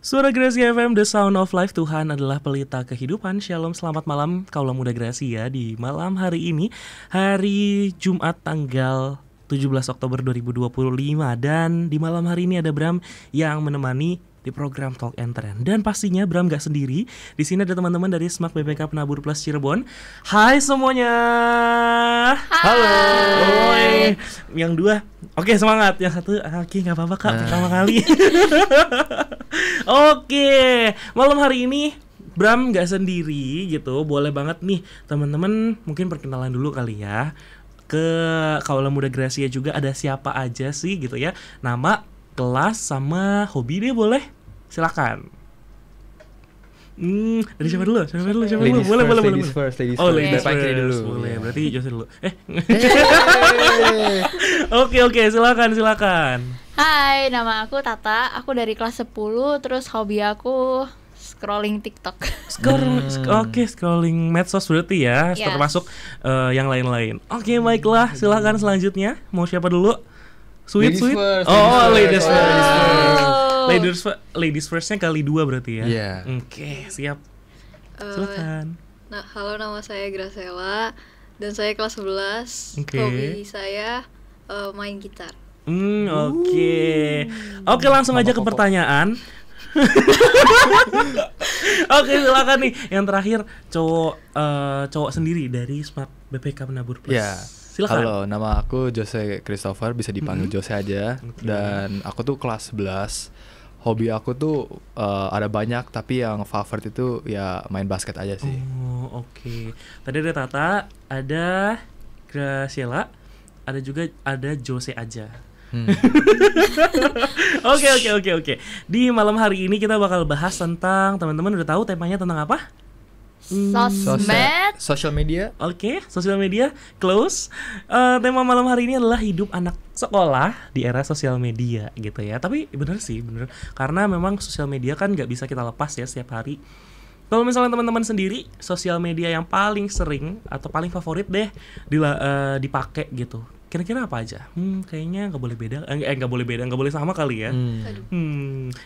Suara Gracia FM, The Sound of Life. Tuhan adalah pelita kehidupan. Shalom, selamat malam kaulah muda Gracia. Di malam hari ini, hari Jumat tanggal 17 Oktober 2025. Dan di malam hari ini ada Bram yang menemani di program Talk and Trend. Dan pastinya Bram gak sendiri. Di sini ada teman-teman dari SMAK BPK Penabur Plus Cirebon. Hai semuanya. Halo. Oi. Yang dua, oke semangat. Yang satu, oke gak apa-apa kak, pertama kali. Oke, malam hari ini Bram gak sendiri gitu. Boleh banget nih teman-teman mungkin perkenalan dulu kali ya. Ke kaulah muda Gracia juga ada siapa aja sih gitu ya. Nama, kelas sama hobi deh boleh. Silakan. Dari siapa dulu? Boleh. Ladies first. Ladies Bapak dulu. Boleh. Berarti Jose dulu. Oke, silakan. Hai, nama aku Tata. Aku dari kelas 10. Terus hobi aku scrolling TikTok. Scrolling medsos berarti ya. Yes. Termasuk yang lain-lain. Oke, baiklah. Silakan selanjutnya. Mau siapa dulu? Sweet. Ladies first. Ladies firstnya kali 2 berarti ya. Iya. Oke, siap. Silakan. Halo, nama saya Graciela dan saya kelas 11. Oke. Hobi saya main gitar. Oke, langsung aja ke pertanyaan. Oke, silakan nih. Yang terakhir cowok sendiri dari SMAK BPK Penabur Plus. Ya. Silakan. Halo, nama aku Jose Christopher, bisa dipanggil Jose aja. Okay. Dan aku tuh kelas 11. Hobi aku tuh ada banyak, tapi yang favorit itu ya main basket aja sih. Oke. Tadi ada Tata, ada Graciela, ada Jose aja. Oke. Di malam hari ini kita bakal bahas tentang, teman-teman udah tahu temanya tentang apa? Sosmed. Social media. Oke, sosial media, close. Tema malam hari ini adalah hidup anak sekolah di era sosial media gitu ya. Tapi bener. Karena memang sosial media kan nggak bisa kita lepas ya setiap hari. Kalau misalnya teman-teman sendiri, sosial media yang paling sering atau paling favorit deh dipakai gitu. Kira-kira apa aja? Kayaknya nggak boleh beda. Nggak boleh sama kali ya.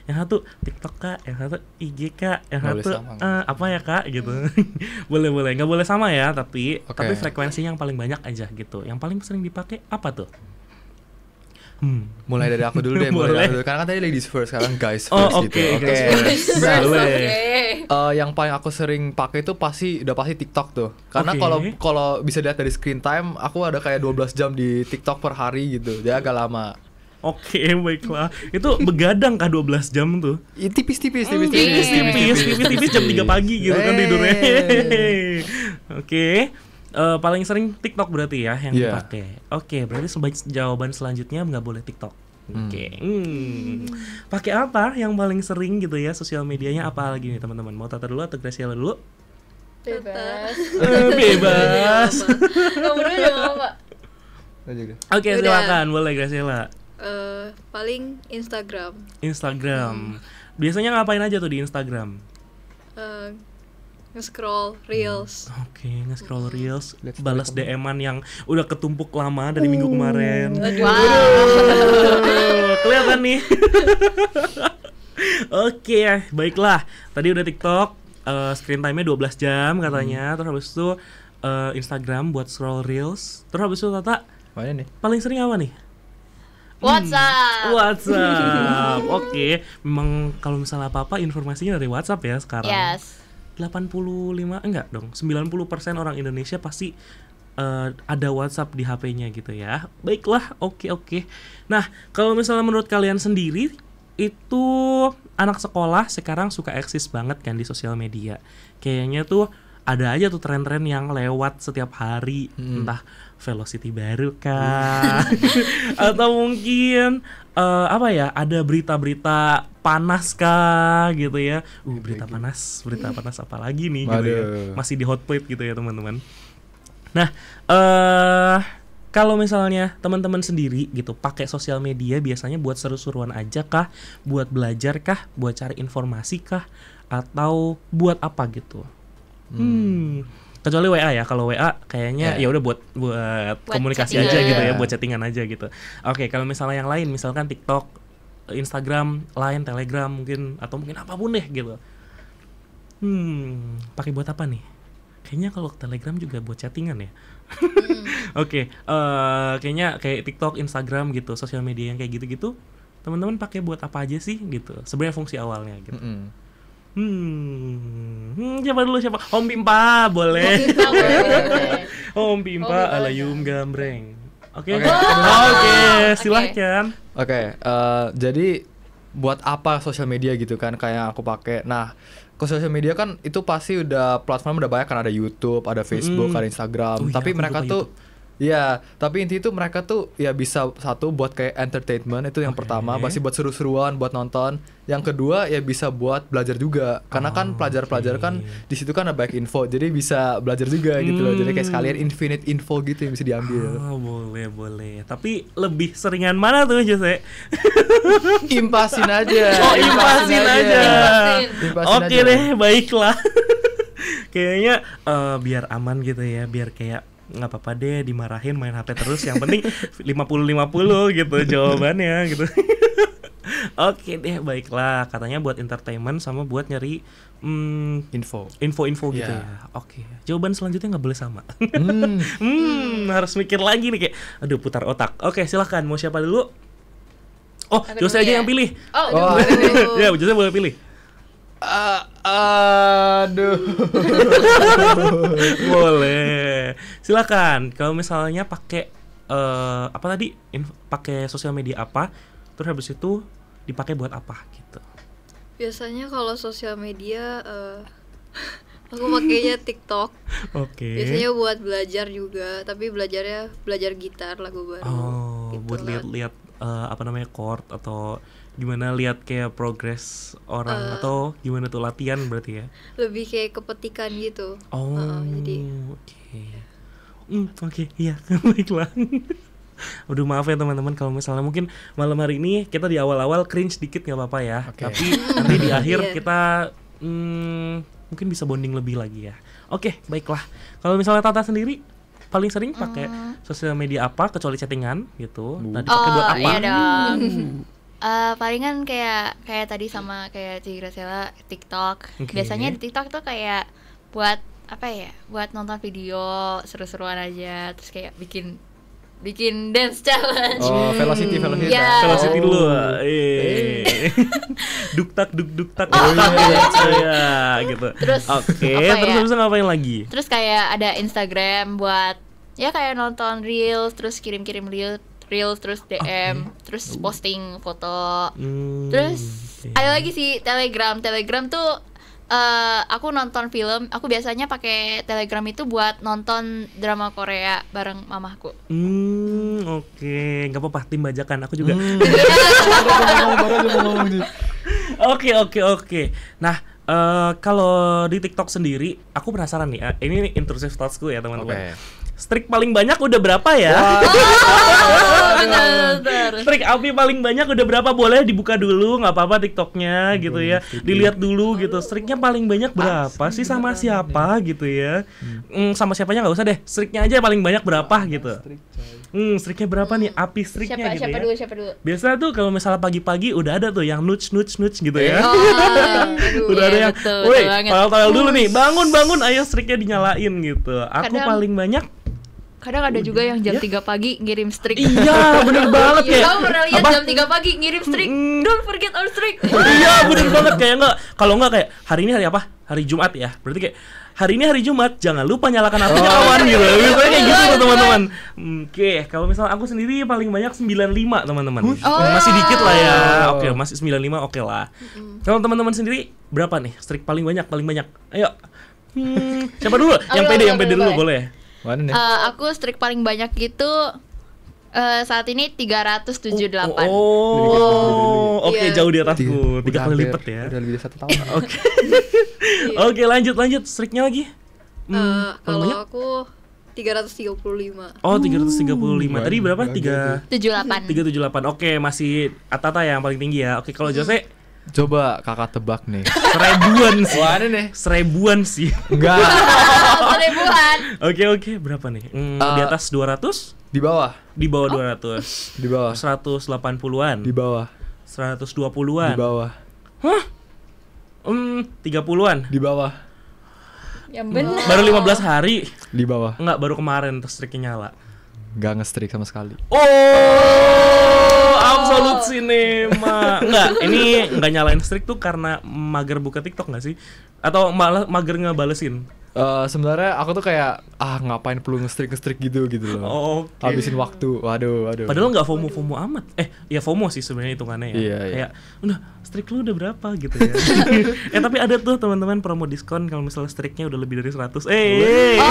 Yang satu TikTok kak, yang satu IG kak, yang Nggak satu boleh apa ya kak gitu. boleh. Nggak boleh sama ya, tapi Okay. frekuensinya yang paling banyak aja gitu. Yang paling sering dipakai apa tuh? Mulai dari aku dulu deh. Boleh. Karena kan tadi ladies first, sekarang guys first Oh, gitu. oke, guys first. Boleh. Yang paling aku sering pakai itu udah pasti TikTok tuh. Karena Oke. kalau bisa lihat dari screen time, aku ada kayak 12 jam di TikTok per hari gitu. Jadi agak lama. Oke, baiklah. Itu begadang kah 12 jam tuh? Tipis Tipis jam 3 pagi gitu kan tidurnya. Oke. Paling sering TikTok berarti ya yang Yeah. dipakai. Oke, berarti jawaban selanjutnya nggak boleh TikTok. Oke. Pakai apa yang paling sering gitu ya sosial medianya apa lagi nih teman-teman? Mau Tata dulu atau Graciela dulu? Bebas. Bebas. Nomornya juga apa? Oke, Udah. silakan boleh Graciela. Paling Instagram. Biasanya ngapain aja tuh di Instagram? Nge-scroll reels. Oke, nge-scroll reels, balas DM-an yang udah ketumpuk lama dari minggu kemarin. Kelihatan nih. Oke, baiklah. Tadi udah TikTok, screen time-nya 12 jam katanya. Terus habis itu Instagram buat scroll reels. Terus habis itu Tata, Mana nih? paling sering apa nih? WhatsApp. Oke, memang kalau misalnya apa-apa informasinya dari WhatsApp ya sekarang. Yes. 85 enggak dong, 90% orang Indonesia pasti ada WhatsApp di HP-nya gitu ya. Baiklah, oke. Nah, kalau misalnya menurut kalian sendiri itu anak sekolah sekarang suka eksis banget kan di sosial media. Kayaknya tuh ada aja tuh tren-tren yang lewat setiap hari, entah velocity baru kah atau mungkin ada berita-berita panas kah gitu ya. Berita panas apa lagi nih gitu ya. Masih di hot plate gitu ya teman-teman. Nah, kalau misalnya teman-teman sendiri gitu pakai sosial media biasanya buat seru-seruan aja kah, buat belajar kah, buat cari informasi kah, atau buat apa gitu? Kecuali WA ya. Kalau WA kayaknya ya udah buat komunikasi aja gitu ya, buat chattingan aja gitu. Oke, kalau misalnya yang lain misalkan TikTok Instagram, Line, Telegram mungkin atau mungkin apapun deh gitu. Pakai buat apa nih? Kayaknya kalau Telegram juga buat chattingan ya. Oke, kayaknya kayak TikTok, Instagram gitu, sosial media yang kayak gitu-gitu, teman-teman pakai buat apa aja sih gitu? Sebenarnya fungsi awalnya gitu. Siapa dulu siapa? Om Pimpa boleh. Om Pimpa alayum gambreng. Oke, silahkan. Oke, jadi buat apa sosial media gitu kan kayak aku pakai. Nah, ke sosial media kan itu pasti udah platform udah banyak kan, ada YouTube, ada Facebook, ada Instagram. Tapi mereka tuh ya, tapi inti itu mereka tuh ya bisa satu buat kayak entertainment itu yang pertama, pasti buat seru-seruan, buat nonton. Yang kedua ya bisa buat belajar juga. Karena kan pelajar-pelajar kan di situ kan ada banyak info. Jadi bisa belajar juga gitu loh. Jadi kayak sekalian infinite info gitu yang bisa diambil. Boleh. Tapi lebih seringan mana tuh Jose? Impasin aja. Impasin aja. Impasin Oke aja. deh, baiklah. Kayaknya biar aman gitu ya, biar kayak nggak apa-apa deh dimarahin main HP terus, yang penting 50-50 gitu jawabannya gitu. Oke deh, baiklah, katanya buat entertainment sama buat nyari info-info gitu ya. Oke, jawaban selanjutnya nggak boleh sama. Harus mikir lagi nih, kayak aduh putar otak. Oke, silahkan, mau siapa dulu? Oh, Jose aja yang pilih. Ya, Jose boleh pilih. Aduh. Boleh. Silakan. Kalau misalnya pakai apa tadi? Pakai sosial media apa? Terus habis itu dipakai buat apa gitu. Biasanya kalau sosial media aku pakainya TikTok. Oke. Biasanya buat belajar juga, tapi belajar gitar lagu baru. Gitu buat lihat-lihat apa namanya chord atau gimana, lihat kayak progres orang atau gimana tuh latihan berarti ya? Lebih kayak kepetikan gitu. Jadi oke, iya. Baiklah. Aduh, maaf ya teman-teman kalau misalnya mungkin malam hari ini kita di awal-awal cringe dikit nggak apa-apa ya. Tapi nanti di akhir kita mungkin bisa bonding lebih lagi ya. Oke, baiklah. Kalau misalnya Tata sendiri paling sering pakai sosial media apa kecuali chattingan gitu? Nah, dipakai buat apa? Iya dong. Palingan kayak tadi sama kayak Ci Graciela, TikTok. Biasanya di TikTok tuh kayak buat apa ya? Buat nonton video seru-seruan aja, terus kayak bikin dance challenge. Velocity. Yeah. Velocity dulu. Duk-tak ya gitu. Terus terus bisa ngapain lagi? Terus kayak ada Instagram buat ya kayak nonton reels, terus kirim-kirim reels, terus DM, terus posting foto. Terus ada lagi sih Telegram tuh aku nonton film, aku biasanya pakai Telegram itu buat nonton drama Korea bareng mamahku. Oke, nggak apa-apa, tim bajakan, aku juga. Oke. Nah, kalau di TikTok sendiri, aku penasaran nih. Ini intrusive thoughts-ku ya teman-teman. Streak paling banyak udah berapa ya? Bener. Streak Api paling banyak udah berapa? Boleh dibuka dulu, nggak apa-apa TikToknya gitu ya. Dilihat dulu gitu. Streaknya paling banyak berapa sih, sama siapa gitu ya? Sama siapanya nggak usah deh. Streaknya aja paling banyak berapa gitu. Streaknya berapa nih? Api streaknya gitu ya. Siapa dulu? Biasa tuh kalau misalnya pagi-pagi udah ada tuh yang nudge gitu ya. Udah ada yang, woi, tawel dulu nih, bangun, ayo streaknya dinyalain gitu. Aku paling banyak. Kadang ada juga yang jam 3 pagi ngirim streak. Iya, bener banget ya. Kamu pernah lihat jam 3 pagi ngirim streak? Don't forget our streak. Iya, bener banget. Kayak kalau nggak kayak hari ini hari apa? Hari Jumat ya. Berarti kayak hari ini hari Jumat, jangan lupa nyalakan api awan gitu. Misalnya kayak gitu tuh teman-teman. Oke, kalau misalnya aku sendiri paling banyak 95 teman-teman. Masih dikit lah ya. Oke, masih 95 oke lah. Kalau teman-teman sendiri berapa nih streak paling banyak? Ayo. Siapa dulu? Yang pede dulu boleh. Aku streak paling banyak gitu saat ini 378. Oke, jauh di atasku. 3 kali lipat ya. Udah lebih dari 1 tahun. Oke, lanjut streaknya lagi. Kalau aku 335. Oh, 335. Tadi berapa? 378. Oke, masih Atata yang paling tinggi ya. Oke, kalau Jose Coba kakak tebak nih. 1000-an sih. Wah, ini nih. 1000-an sih. Enggak. 1000-an. Oke, berapa nih? Di atas 200? Di bawah. Di bawah 200. Di bawah. 180-an. Di bawah. 120-an. Di bawah. 30-an. Di bawah. Yang benar. Baru 15 hari. Di bawah. Enggak, baru kemarin streaknya nyala. Nggak nge-streak sama sekali. Oh, absolut cinema. Enggak, ini enggak nyalain streak tuh karena mager buka TikTok enggak sih? Atau malah mager ngebalesin? Sebenarnya aku tuh kayak ngapain perlu nge-streak gitu loh. Oke. Habisin waktu. Waduh. Padahal nggak FOMO amat. Ya FOMO sih sebenarnya hitungannya ya. Iya. Kayak udah streak lu udah berapa gitu ya. Tapi ada tuh teman-teman promo diskon kalau misalnya streaknya udah lebih dari 100. Oh iya,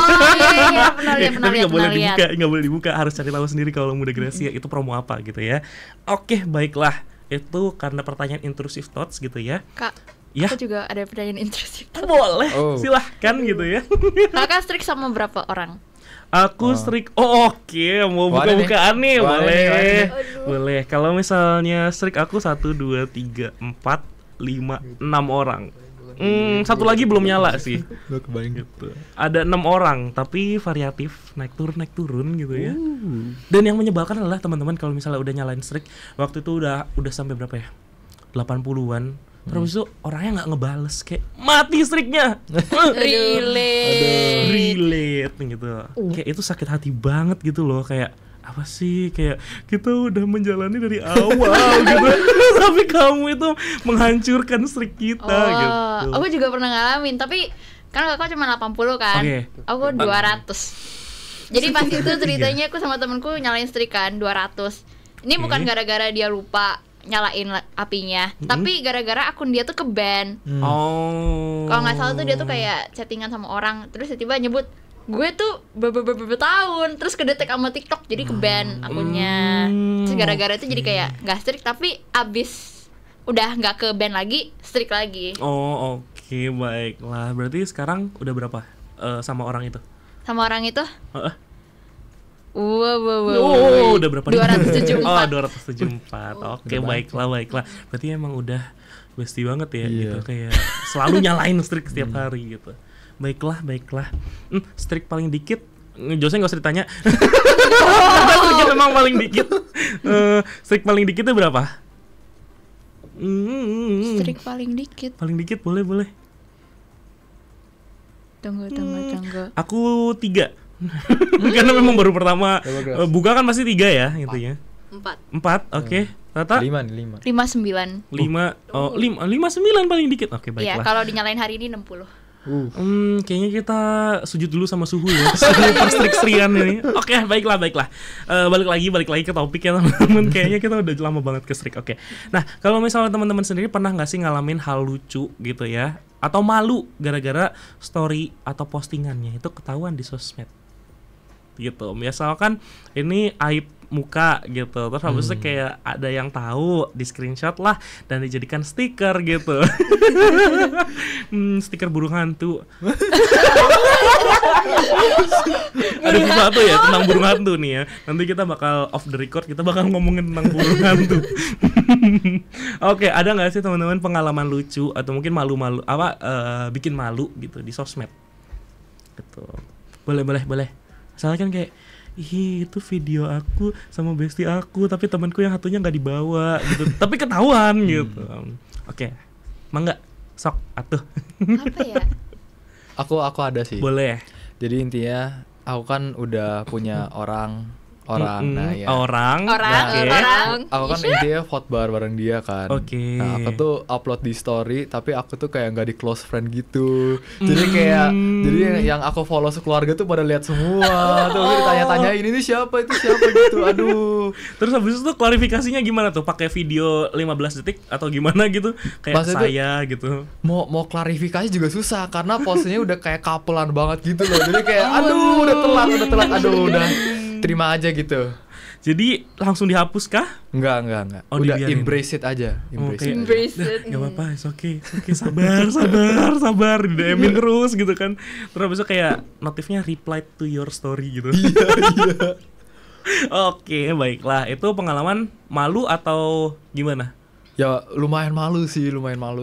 pernah Tapi lihat. nggak boleh dibuka, harus cari tahu sendiri kalau Muda Gracia itu promo apa gitu ya. Oke, baiklah. Itu karena pertanyaan intrusive thoughts gitu ya. Kak, Ya. aku juga ada pertanyaan intrusif. Boleh, Oh. silahkan gitu ya. Kakak strik sama berapa orang? Aku streak. Oke, mau Wadah buka-bukaan nih, Wadah boleh. nih. Boleh. Kalau misalnya streak aku 1 2 3 4 5 6 orang. Satu lagi belum nyala sih. Gue kebayang Gitu. Ada 6 orang, tapi variatif, naik turun gitu ya. Dan yang menyebalkan adalah teman-teman kalau misalnya udah nyalain streak, waktu itu udah sampai berapa ya? 80-an. Terus itu orangnya nggak ngebales, kayak mati streaknya. Relate gitu. Kayak itu sakit hati banget gitu loh, kayak apa sih, kayak kita udah menjalani dari awal gitu. Tapi kamu itu menghancurkan streak kita gitu. Aku juga pernah ngalamin, tapi kan kakak cuma 80 kan. Oke. Aku 200. Jadi pas itu ceritanya aku sama temenku nyalain streak kan 200. Ini bukan gara-gara dia lupa nyalain apinya, tapi gara-gara akun dia tuh ke-ban. Oh. Kalau nggak salah tuh dia tuh kayak chattingan sama orang, terus tiba-tiba nyebut gue tuh beberapa tahun, terus kedetek sama TikTok, jadi ke-ban akunnya. Terus gara-gara itu jadi kayak nggak streak, tapi abis udah nggak ke-ban lagi, streak lagi. Oh, oke, baiklah. Berarti sekarang udah berapa sama orang itu? Sama orang itu? Oh, udah berapa? 274. Oh, 274. Oke, baiklah. Berarti emang udah bestie banget ya gitu, kayak selalu nyalain streak setiap hari gitu. Baiklah. Streak paling dikit, Jose nggak usah ditanya. Streaknya memang paling dikit. Streak paling dikitnya berapa? Streak paling dikit. Paling dikit boleh. Tunggu. Aku 3. Karena memang baru pertama buka kan pasti 3 ya intinya. 4. Oke. Tata 5. 59. 59 paling dikit. Oke, Iya, baiklah. kalau dinyalain hari ini 60. Kayaknya kita sujud dulu sama suhu ya. Suhu perstrik-strian ini. Oke, baiklah. Balik lagi ke topik ya teman-teman. Kayaknya kita udah lama banget ke strik. Oke. Nah, kalau misalnya teman-teman sendiri pernah nggak sih ngalamin hal lucu gitu ya, atau malu gara-gara story atau postingannya itu ketahuan di sosmed gitu. Misalkan ini aib muka gitu, terus habis itu kayak ada yang tahu, di screenshot lah dan dijadikan stiker gitu. Stiker burung hantu. Ada sesuatu ya tentang burung hantu nih ya. Nanti kita bakal off the record, kita bakal ngomongin tentang burung hantu. Oke, ada nggak sih teman-teman pengalaman lucu atau mungkin malu-malu bikin malu gitu di sosmed? Gitu. Boleh. Soalnya kan kayak itu video aku sama bestie aku, tapi temanku yang satunya nggak dibawa gitu. Tapi ketahuan gitu. Oke. Mangga sok atuh. Apa ya? Aku ada sih. Boleh. Jadi intinya aku kan udah punya orang. Nah ya. Orang. Aku kan intinya khotbar bareng dia kan. Oke. Nah aku tuh upload di story, tapi aku tuh kayak nggak di close friend gitu. Jadi yang aku follow sekeluarga tuh pada lihat semua. Tuh ditanya-tanyain ini siapa itu siapa gitu. Aduh. Terus habis itu klarifikasinya gimana tuh? Pakai video 15 detik atau gimana gitu? Kayak Maksudnya saya gitu. Mau klarifikasi juga susah karena posenya udah kayak couple-an banget gitu loh. Jadi kayak aduh udah telat. Aduh udah terima aja gitu. Jadi langsung dihapus kah? Enggak. Oh, Udah dibiarin. embrace it aja. Embrace it. Gak apa-apa, it's okay. Sabar. Di DM-in terus gitu kan. Terus habis itu kayak notifnya reply to your story gitu. Iya. Oke, baiklah. Itu pengalaman malu atau gimana? Ya lumayan malu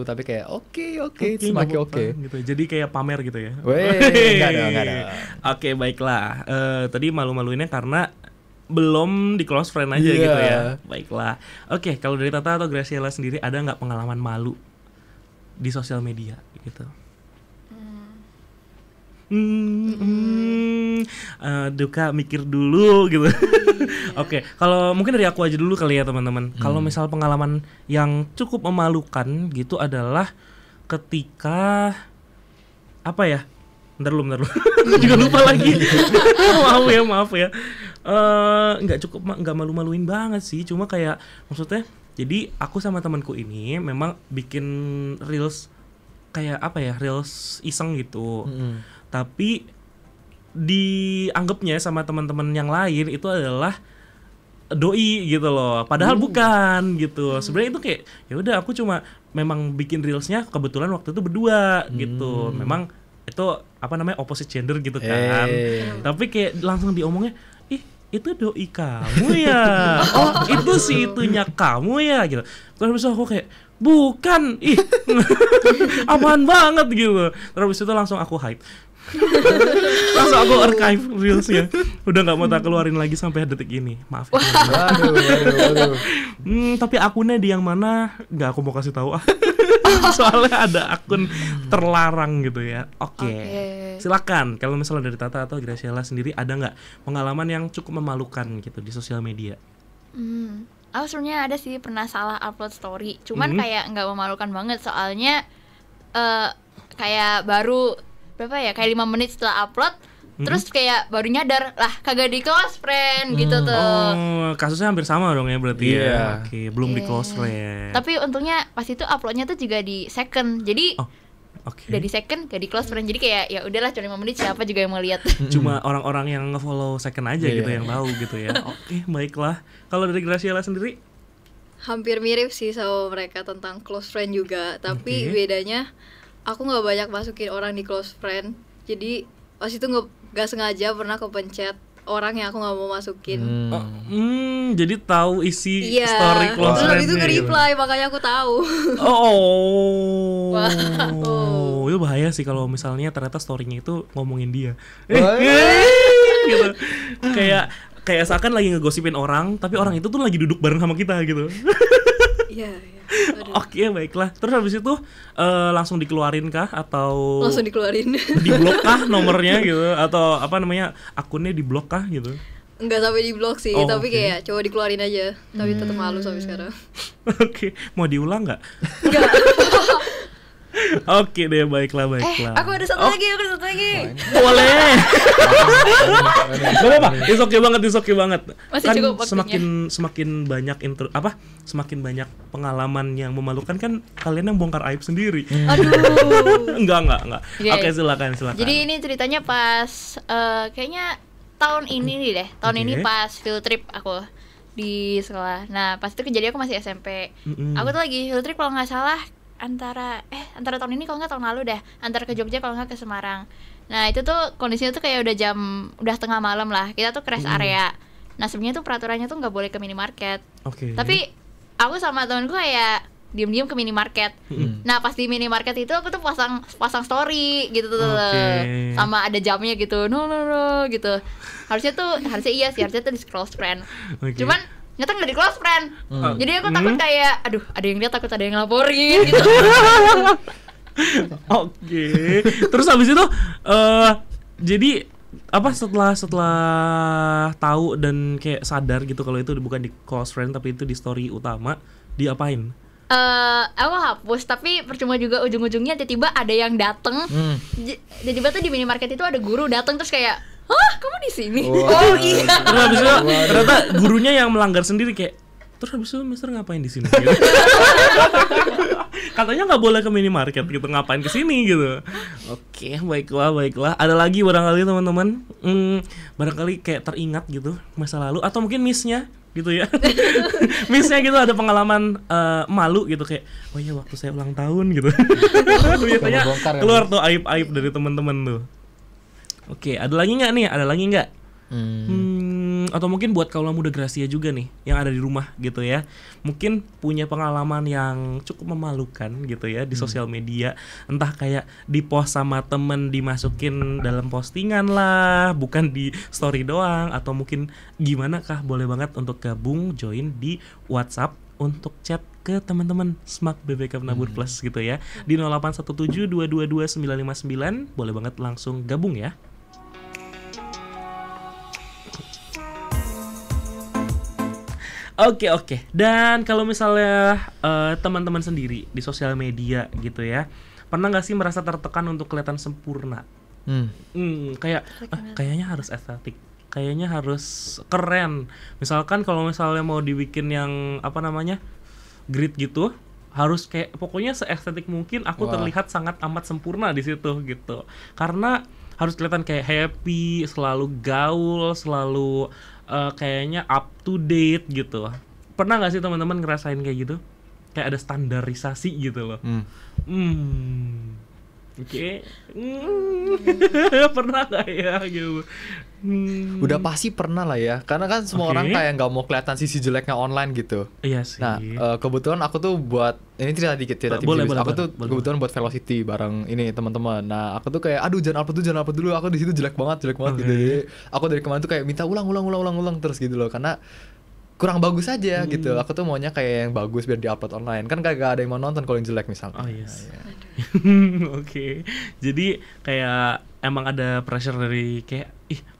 tapi kayak oke, semakin nggak apa-apa, oke. gitu. Jadi kayak pamer gitu ya. Weh, enggak ada. Oke, baiklah. Tadi malu-maluinnya karena belum di close friend aja Iya. gitu ya. Baiklah. Oke, kalau dari Tata atau Graciela sendiri ada nggak pengalaman malu di sosial media gitu? Duka mikir dulu gitu. Oke, kalau mungkin dari aku aja dulu kali ya teman-teman. Kalau misal pengalaman yang cukup memalukan gitu adalah ketika apa ya? Bentar lu. Juga lupa lagi. maaf ya. Nggak malu-maluin banget sih. Cuma kayak maksudnya, jadi aku sama temanku ini memang bikin reels kayak apa ya? Reels iseng gitu. Tapi dianggapnya sama teman-teman yang lain itu adalah doi gitu loh. Padahal bukan gitu. Sebenarnya itu kayak ya udah aku cuma memang bikin reelsnya kebetulan waktu itu berdua gitu. Memang itu apa namanya opposite gender gitu kan. Tapi kayak langsung diomongnya, ih itu doi kamu ya. Oh itu si itunya kamu ya gitu. Terus habis itu aku kayak bukan, ih apaan banget gitu. Terus habis itu langsung aku hide. Langsung aku archive reelsnya. Udah nggak mau tak keluarin lagi sampai detik ini. Maaf. Waduh. Tapi akunnya di yang mana nggak aku mau kasih tahu. Soalnya ada akun terlarang gitu ya. Oke. Silakan. Kalau misalnya dari Tata atau Graciela sendiri ada nggak pengalaman yang cukup memalukan gitu di sosial media? Aku sebenarnya ada sih pernah salah upload story. Cuman kayak nggak memalukan banget soalnya kayak baru berapa ya, kayak 5 menit setelah upload terus kayak baru nyadar lah kagak di close friend gitu tuh. Oh, kasusnya hampir sama dong ya berarti ya. Oke, belum di close friend. Tapi untungnya pas itu uploadnya tuh juga di second. Jadi udah di second gak di close friend. Jadi kayak ya udahlah cuma 5 menit siapa juga yang mau lihat. Cuma orang-orang yang nge-follow second aja gitu yang tahu gitu ya. Oke, baiklah. Kalau dari Graciela sendiri? Hampir mirip sih sama mereka tentang close friend juga, tapi bedanya aku nggak banyak masukin orang di close friend. Jadi pas itu nggak sengaja pernah kepencet orang yang aku nggak mau masukin. Jadi tahu isi story close friend. Terus itu nge-reply makanya aku tahu. Itu bahaya sih kalau misalnya ternyata story-nya itu ngomongin dia. Gitu. Kayak seakan lagi ngegosipin orang, tapi orang itu tuh lagi duduk bareng sama kita gitu. Iya. Oke, baiklah. Terus habis itu langsung dikeluarin kah atau Langsung dikeluarin. Diblok kah nomornya gitu atau apa namanya akunnya diblok kah gitu? Enggak sampai diblok sih, tapi kayak coba dikeluarin aja. Tapi tetap malu sampai sekarang. Oke, mau diulang nggak? Enggak. Oke deh, baiklah. Aku ada satu lagi. Boleh. Gak apa-apa, it's okay banget. Masih Kan cukup waktunya. semakin banyak semakin banyak pengalaman yang memalukan kan kalian yang bongkar aib sendiri. Aduh. Enggak. Okay. Oke, silakan. Jadi ini ceritanya pas kayaknya tahun ini nih deh. Tahun ini pas field trip aku di sekolah. Nah, pas itu kejadian aku masih SMP. Aku tuh lagi field trip kalau nggak salah antara tahun ini kalau nggak tahun lalu deh, antara ke Jogja kalau nggak ke Semarang. Nah itu tuh kondisinya tuh kayak udah tengah malam lah, kita tuh ke rest area. Nah sebenarnya tuh peraturannya tuh nggak boleh ke minimarket. Tapi aku sama temenku kayak diem-diem ke minimarket. Nah pas di minimarket itu aku tuh pasang story gitu tuh, sama ada jamnya gitu, no gitu. Harusnya iya sih, harusnya tuh di close friend. Cuman nyata nggak di close friend. Jadi aku takut kayak aduh ada yang lihat, takut ada yang laporin gitu. Oke. Terus habis itu jadi apa setelah tahu dan kayak sadar gitu kalau itu bukan di close friend tapi itu di story utama, diapain? Aku hapus, tapi percuma juga, ujung-ujungnya tiba-tiba ada yang dateng. Tiba-tiba tuh di minimarket itu ada guru dateng terus kayak, hah kamu di sini? Oh iya. Terus habis itu ternyata gurunya yang melanggar sendiri kayak, terus habis itu mister ngapain di sini? Gitu. Katanya nggak boleh ke minimarket gitu, ngapain ke sini gitu. Oke, baiklah. Ada lagi barangkali teman-teman, barangkali kayak teringat gitu masa lalu atau mungkin miss-nya gitu ya. Miss-nya gitu ada pengalaman malu gitu kayak, oh iya waktu saya ulang tahun gitu. Biasanya keluar tuh aib-aib dari teman-teman tuh. Oke, ada lagi nggak nih? Atau mungkin buat kaula muda Gracia juga nih yang ada di rumah gitu ya, mungkin punya pengalaman yang cukup memalukan gitu ya di sosial media, entah kayak di post sama temen dimasukin dalam postingan lah, bukan di story doang, atau mungkin gimana kah, boleh banget untuk gabung join di WhatsApp untuk chat ke teman-teman Smak BBK Penabur Plus gitu ya di 0817222959, boleh banget langsung gabung ya. Oke. Dan kalau misalnya teman-teman sendiri di sosial media gitu ya, pernah nggak sih merasa tertekan untuk kelihatan sempurna? Kayaknya harus estetik, kayaknya harus keren. Misalkan kalau misalnya mau dibikin yang grid gitu, harus kayak pokoknya seestetik mungkin aku terlihat sangat amat sempurna di situ gitu. Karena harus kelihatan kayak happy, selalu gaul, selalu kayaknya up to date gitu. Pernah nggak sih teman-teman ngerasain kayak gitu? Kayak ada standarisasi gitu loh. Oke. Pernah nggak ya gitu? Udah pasti pernah lah ya, karena kan semua orang kayak nggak mau kelihatan sisi jeleknya online gitu. Iya sih. Nah, kebetulan aku tuh buat ini cerita dikit. Aku tuh kebetulan buat Velocity bareng ini teman-teman. Nah, aku tuh kayak aduh jangan upload dulu. Aku di situ jelek banget gitu. Jadi, aku dari kemarin tuh kayak minta ulang terus gitu loh, karena kurang bagus aja gitu. Aku tuh maunya kayak yang bagus biar diupload online. Kan gak ada yang mau nonton kalau yang jelek misalnya. Oh yes. Oke. Jadi kayak emang ada pressure dari kayak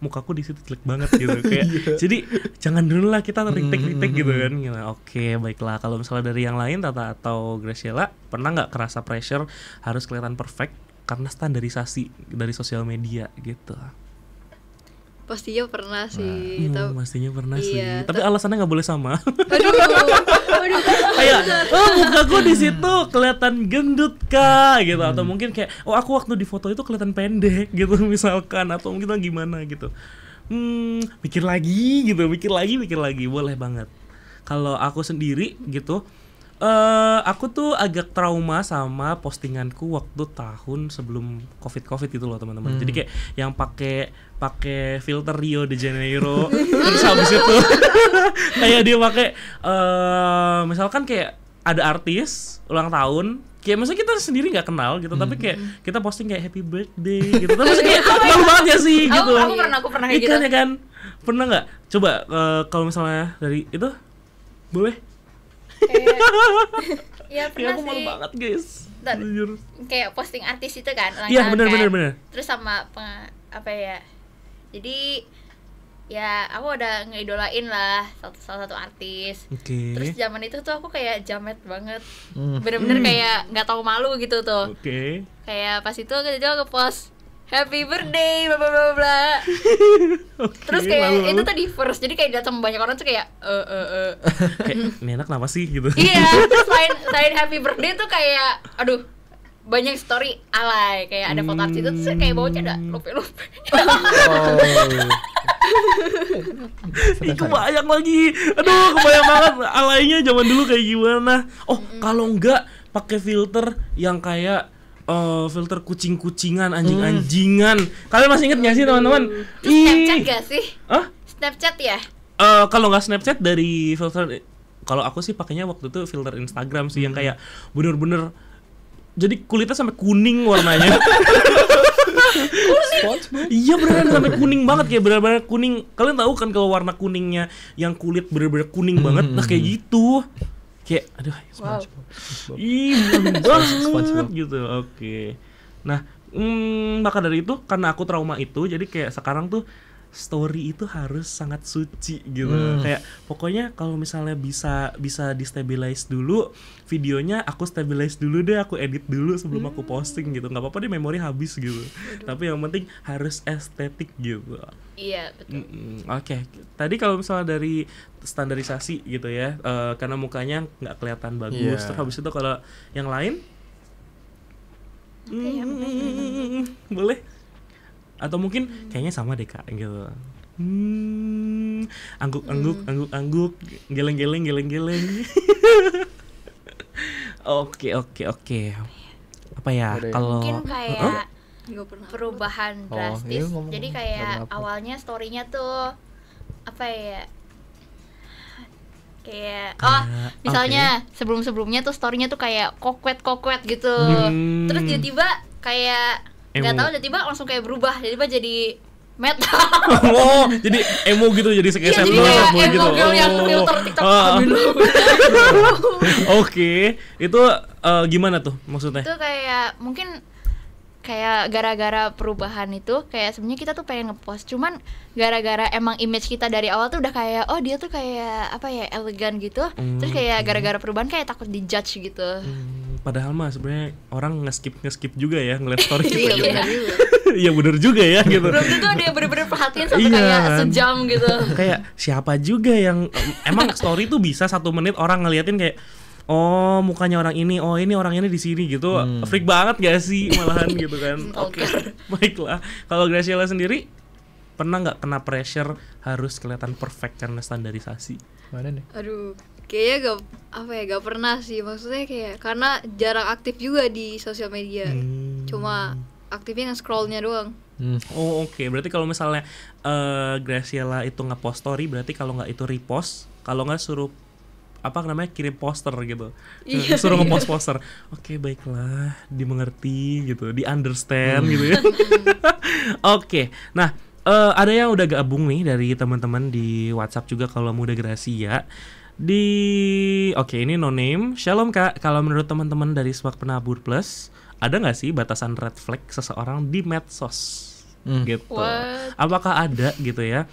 mukaku di situ jelek banget gitu kayak. Jadi jangan dulu lah kita retake gitu kan. Oke, baiklah. Kalau misalnya dari yang lain Tata atau Graciela, pernah nggak kerasa pressure harus kelihatan perfect karena standarisasi dari sosial media gitu? Pastinya pernah sih. Pastinya pernah sih. Tapi alasannya nggak boleh sama. Aduh. Kayak mukaku di situ kelihatan gendut kah gitu, atau mungkin kayak aku waktu di foto itu kelihatan pendek gitu misalkan, atau mungkin gimana gitu. Mikir lagi, boleh banget. Kalau aku sendiri gitu, aku tuh agak trauma sama postinganku waktu tahun sebelum covid gitu loh teman-teman. Jadi kayak yang pakai filter Rio de Janeiro terus habis itu kayak dia pakai misalkan kayak ada artis ulang tahun, kayak maksudnya kita sendiri nggak kenal gitu, tapi kayak kita posting kayak happy birthday gitu, terus kayak malu banget ya sih gitu. Aku pernah kayak gitu. Ya kan? Pernah nggak? Coba kalau misalnya dari itu boleh? Ya pernah aku malu sih. banget guys. Kayak posting artis itu kan. Iya benar. Terus sama jadi ya aku udah ngeidolain lah salah satu artis. Terus zaman itu tuh aku kayak jamet banget. Bener-bener kayak nggak tahu malu gitu tuh. Kayak pas itu aku nge-post happy birthday bla bla bla. Terus kayak itu tadi first, jadi kayak datang banyak orang tuh kayak kayak ini anak kenapa sih gitu. Iya, terus lain happy birthday tuh kayak aduh banyak story alay, kayak ada foto artis itu terus kayak baunya ada lupa. Kebayang lagi. Aduh, kebayang banget alaynya zaman dulu kayak gimana. Kalau enggak pakai filter yang kayak filter kucing-kucingan, anjing-anjingan. Kalian masih inget gak sih teman-teman? Snapchat gak sih? Snapchat ya? Kalau nggak Snapchat dari filter, kalau aku sih pakainya waktu itu filter Instagram sih yang kayak bener-bener jadi kulitnya sampai kuning warnanya. Iya beneran sampai kuning banget, kayak bener-bener kuning. Kalian tahu kan kalau warna kuningnya yang kulit bener-bener kuning banget, nah kayak gitu. Kayak aduh, banget gitu. Oke. Nah, maka dari itu karena aku trauma itu, jadi kayak sekarang tuh story itu harus sangat suci gitu. Kayak pokoknya kalau misalnya bisa di stabilize dulu videonya, aku stabilize dulu deh, aku edit dulu sebelum aku posting gitu. Nggak apa-apa deh memori habis gitu. Tapi yang penting harus estetik gitu. Iya betul. Oke. Tadi kalau misalnya dari standarisasi gitu ya, karena mukanya nggak kelihatan bagus. Terus habis itu kalau yang lain, boleh? Atau mungkin kayaknya sama deh Kak gitu. Angguk, geleng-geleng. Oke. Apa ya kalau mungkin kayak perubahan drastis. Jadi kayak awalnya story-nya tuh apa ya? Kayak misalnya sebelum-sebelumnya tuh story-nya tuh kayak kokwet gitu. Terus tiba-tiba kayak nggak tahu tiba-tiba langsung kayak berubah, tiba-tiba jadi metal. Oh, jadi emo gitu, jadi kayak sad boy gitu. Emo yang filter TikTok. Oke, itu gimana tuh maksudnya? Itu kayak mungkin kayak gara-gara perubahan itu kayak sebenarnya kita tuh pengen ngepost, cuman gara-gara emang image kita dari awal tuh udah kayak dia tuh kayak apa ya, elegan gitu. Terus kayak gara-gara perubahan kayak takut dijudge gitu. Padahal mah sebenarnya orang nge-skip juga ya ngeliat story kita gitu. Benar juga. Iya bener juga ya gitu. Belum tentu ada yang bener-bener perhatian sampai kayak sejam gitu. Kayak siapa juga yang emang story tuh bisa 1 menit orang ngeliatin kayak oh mukanya orang ini, oh ini orang ini di sini gitu. Freak banget gak sih malahan gitu kan. Oke. Baiklah. Kalau Graciela sendiri pernah nggak kena pressure harus kelihatan perfect karena standarisasi? Mana nih? Aduh, kayaknya gak pernah sih. Maksudnya kayak karena jarang aktif juga di sosial media. Cuma aktifnya nge-scrollnya doang. Oh oke. Berarti kalau misalnya Graciela itu nge-post story, berarti kalau nggak itu repost, kalau nggak suruh apa namanya kirim poster gitu. Suruh nge-post poster. Oke, baiklah, dimengerti gitu, di understand gitu ya. Oke. Nah, ada yang udah gabung nih dari teman-teman di WhatsApp juga kalau Muda Gracia. Ini no name. Shalom Kak, kalau menurut teman-teman dari Smak Penabur Plus, ada nggak sih batasan red flag seseorang di medsos? Gitu. What? Apakah ada gitu ya?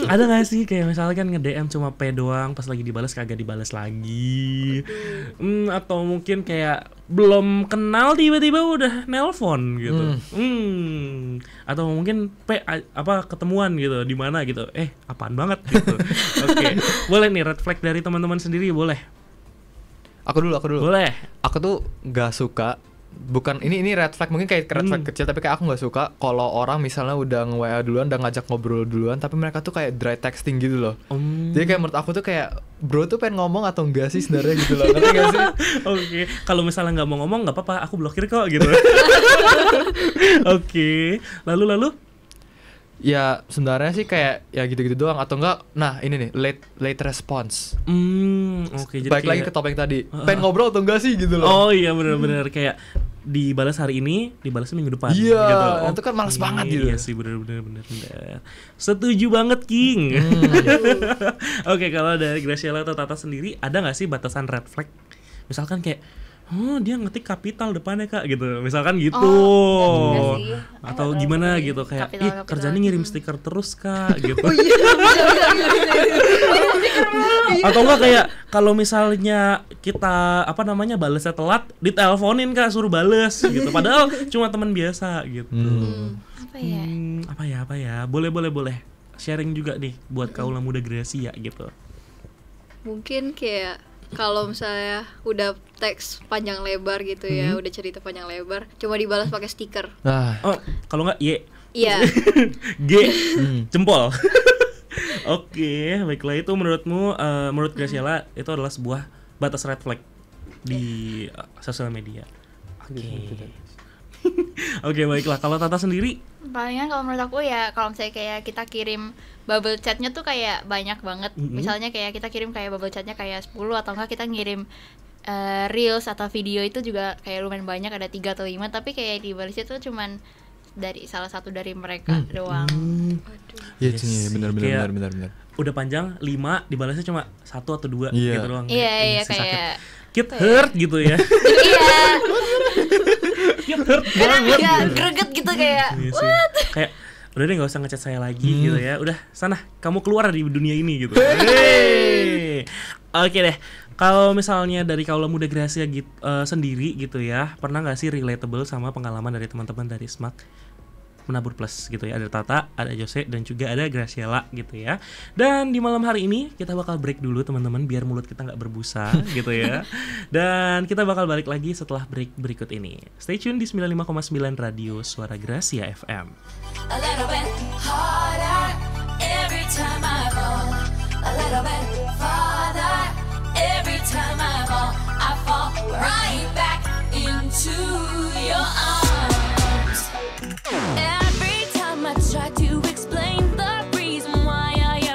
Ada nggak sih kayak misalnya kan nge-DM cuma P doang, pas lagi dibalas kagak dibalas lagi. Atau mungkin kayak belum kenal tiba-tiba udah nelpon gitu. Atau mungkin ketemuan gitu di mana gitu. Apaan banget gitu. Oke. Boleh nih red flag dari teman-teman sendiri boleh. Aku dulu. Boleh. Aku tuh nggak suka. Bukan ini red flag, mungkin kayak red flag kecil, tapi kayak aku nggak suka kalau orang misalnya udah nge-WA duluan, udah ngajak ngobrol duluan, tapi mereka tuh kayak dry texting gitu loh. Jadi kayak menurut aku tuh kayak bro tuh pengen ngomong atau enggak sih sebenarnya gitu loh. Ngerti gak sih? Oke. Kalau misalnya nggak mau ngomong nggak apa-apa, aku blokir kok gitu. Oke. Lalu ya sebenarnya sih kayak ya gitu-gitu doang, atau enggak ini nih late response. Oke. Balik lagi ke topik tadi, pengen ngobrol atau enggak sih gitu loh. Oh iya benar-benar kayak dibalas hari ini, dibalas minggu depan. Iya, gitu. itu kan malas banget gitu. Iya sih benar. Setuju banget King. Oke, kalau dari Graciela atau Tata sendiri ada nggak sih batasan red flag? Misalkan kayak dia ngetik kapital depannya Kak gitu. Misalkan gitu. Atau gimana gitu kayak kapital. kerjanya ngirim stiker terus Kak gitu. Atau enggak kayak kalau misalnya kita balesnya telat, diteleponin Kak suruh bales gitu. Padahal cuma teman biasa gitu. Apa ya? Boleh. Sharing juga nih buat kaula muda Gracia gitu. Mungkin kayak kalau misalnya udah teks panjang lebar gitu ya, udah cerita panjang lebar, cuma dibalas pakai stiker. Oh, kalau nggak Y. Iya. G. Jempol. Oke, baiklah itu menurut Graciela itu adalah sebuah batas red flag di sosial media. Oke, baiklah. Kalau Tata sendiri? Palingan kalau menurut aku ya kalau misalnya kayak kita kirim bubble chatnya tuh kayak banyak banget. Misalnya kayak kita kirim kayak bubble chatnya kayak 10 atau enggak kita ngirim reels atau video itu juga kayak lumayan banyak, ada 3 atau 5, tapi kayak dibalasnya tuh cuman dari salah satu dari mereka doang. Iya, benar. Udah panjang 5, dibalasnya cuma 1 atau 2 gitu doang. Iya kayak Kit hurt gitu ya. Iya. Kit hurt banget. Iya, greget gitu kayak what? Kayak udah deh nggak usah ngechat saya lagi gitu ya. Udah sana kamu keluar dari dunia ini gitu. Oke deh. Kalau misalnya dari kaula muda Gracia sendiri gitu ya, pernah nggak sih relatable sama pengalaman dari teman-teman dari Smak Menabur Plus gitu ya? Ada Tata, ada Jose, dan juga ada Graciela gitu ya. Dan di malam hari ini kita bakal break dulu teman-teman biar mulut kita nggak berbusa gitu ya. Dan kita bakal balik lagi setelah break berikut ini. Stay tune di 95,9 Radio Suara Gracia FM. A little bit harder every time I fall. A little bit farther every time I fall right back into your arms. Every time I try to explain the reason why I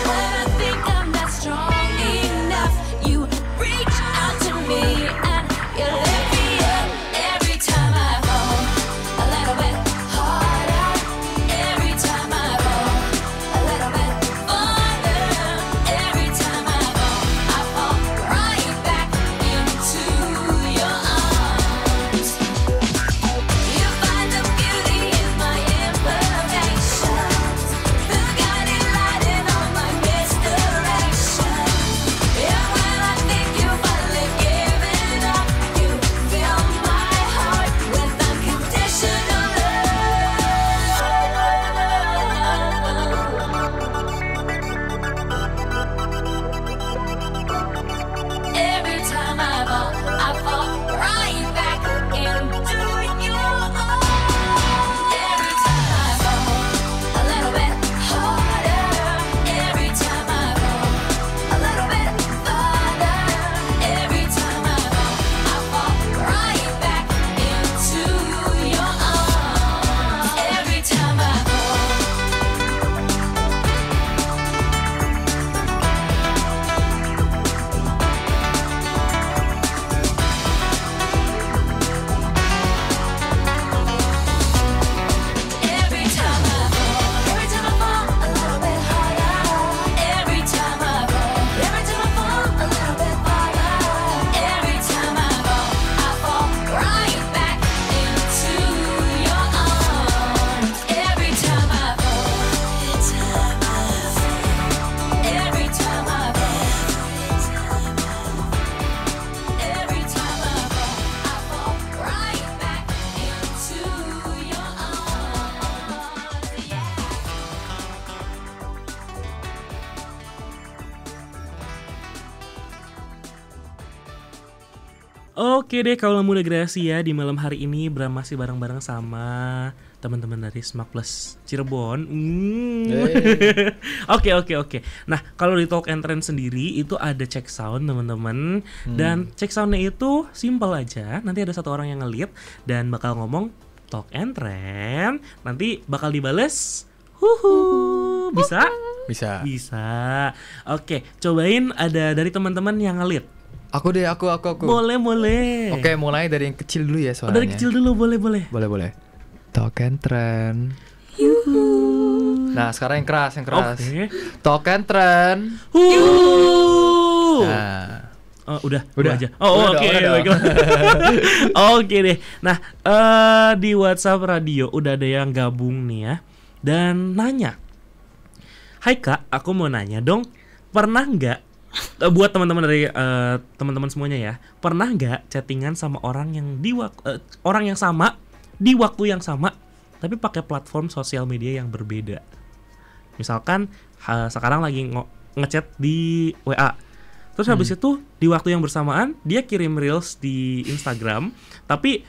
when I think I'm not strong enough, you reach out to me and you lift me up every time I fall a little bit harder. Every time I fall a little bit farther. Every time I fall right back into your arms. You find the beauty in my imperfections, the guiding light in all my misdirection. And when I think you've finally given up, you fill my heart with unconditional love. Every time I fall right back into your arms. Every time I fall a little bit harder. Every time I fall a little bit farther. Every time I fall right back into your arms. Every time I fall. Every time I fall a little bit harder. Every time I fall a little bit farther. Every time I fall right back into your arms. Every time I fall, every time I fall, every time I fall right back into your arms. Yeah. Oke deh, kalau muda Grasi ya, di malam hari ini Bram masih bareng-bareng sama teman-teman dari Smart Plus Cirebon. Oke. Nah, kalau di Talk and Trend sendiri itu ada check sound teman-teman. Dan check soundnya itu simple aja. Nanti ada satu orang yang nge-lead dan bakal ngomong Talk and Trend. Nanti bakal dibales Bisa? Bisa. Oke, cobain ada dari teman-teman yang nge-lead. Aku deh, aku. Boleh. Oke, mulai dari yang kecil dulu ya suaranya. Dari kecil dulu, boleh. Boleh. Talk and Trend. Nah, sekarang yang keras. Oke. Talk and Trend. Nah. Oh, udah aja. Udah, Oke, udah. baiklah. Oke deh. Nah, di WhatsApp radio udah ada yang gabung nih ya dan nanya. Hai Kak, aku mau nanya dong, pernah nggak buat teman-teman dari teman-teman semuanya ya, pernah nggak chattingan sama orang yang orang yang sama di waktu yang sama tapi pakai platform sosial media yang berbeda? Misalkan sekarang lagi ngechat di WA. Terus habis itu di waktu yang bersamaan dia kirim reels di Instagram, tapi